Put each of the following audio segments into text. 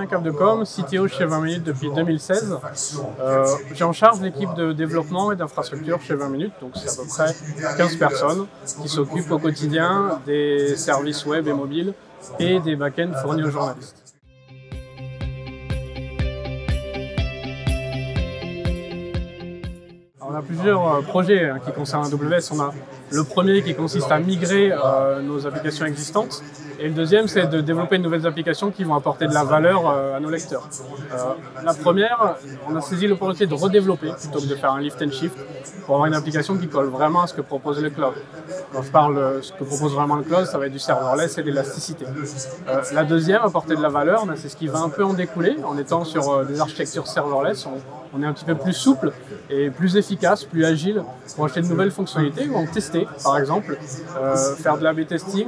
Fabien Capdecom, CTO chez 20 minutes depuis 2016. J'ai en charge l'équipe de développement et d'infrastructure chez 20 minutes, donc c'est à peu près 15 personnes qui s'occupent au quotidien des services web et mobiles et des back-ends fournis aux journalistes. On a plusieurs projets qui concernent AWS. On a le premier qui consiste à migrer nos applications existantes et le deuxième c'est de développer de nouvelles applications qui vont apporter de la valeur à nos lecteurs. La première, on a saisi l'opportunité de redévelopper plutôt que de faire un lift and shift pour avoir une application qui colle vraiment à ce que propose le cloud. Quand je parle de ce que propose vraiment le cloud, ça va être du serverless et de l'élasticité. La deuxième, apporter de la valeur, c'est ce qui va un peu en découler. En étant sur des architectures serverless, on est un petit peu plus souple et plus efficace, plus agile pour acheter de nouvelles fonctionnalités ou en tester, par exemple, faire de l'A/B testing.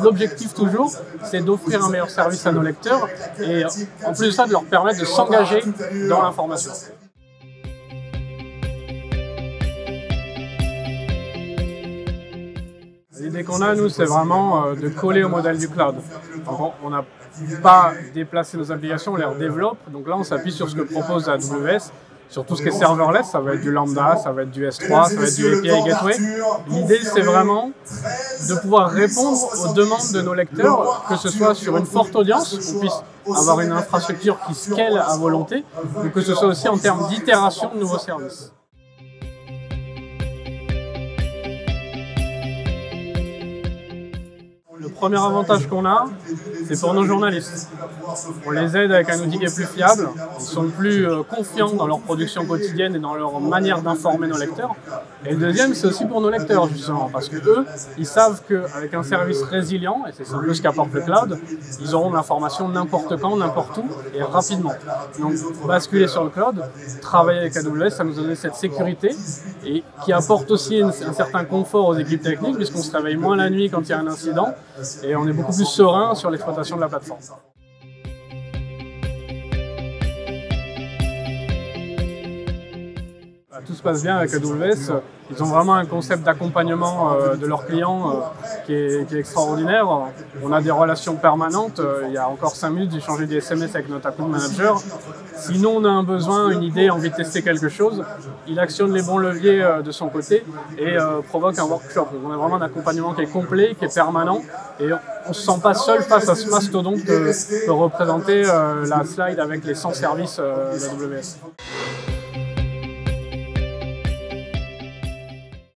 L'objectif toujours, c'est d'offrir un meilleur service à nos lecteurs et en plus de ça, de leur permettre de s'engager dans l'information. L'idée qu'on a, nous, c'est vraiment de coller au modèle du cloud. Donc, on n'a pas déplacé nos applications, on les redéveloppe. Donc là, on s'appuie sur ce que propose AWS, sur tout ce qui est serverless. Ça va être du Lambda, ça va être du S3, ça va être du API Gateway. L'idée, c'est vraiment de pouvoir répondre aux demandes de nos lecteurs, que ce soit sur une forte audience, qu'on puisse avoir une infrastructure qui scale à volonté, ou que ce soit aussi en termes d'itération de nouveaux services. Le premier avantage qu'on a, c'est pour nos journalistes. On les aide avec un outil qui est plus fiable, ils sont plus confiants dans leur production quotidienne et dans leur manière d'informer nos lecteurs. Et le deuxième, c'est aussi pour nos lecteurs, justement, parce que eux, ils savent qu'avec un service résilient, et c'est un peu ce qu'apporte le cloud, ils auront de l'information n'importe quand, n'importe où, et rapidement. Donc, basculer sur le cloud, travailler avec AWS, ça nous donne cette sécurité, et qui apporte aussi un certain confort aux équipes techniques, puisqu'on se réveille moins la nuit quand il y a un incident, et on est beaucoup plus serein sur l'exploitation de la plateforme. Tout se passe bien avec AWS. Ils ont vraiment un concept d'accompagnement de leurs clients qui est extraordinaire. On a des relations permanentes. Il y a encore 5 minutes, j'ai échangé des SMS avec notre account manager. Sinon, on a un besoin, une idée, envie de tester quelque chose, il actionne les bons leviers de son côté et provoque un workshop. Donc, on a vraiment un accompagnement qui est complet, qui est permanent et on ne se sent pas seul face à ce mastodonte que peut représenter la slide avec les 100 services d'AWS.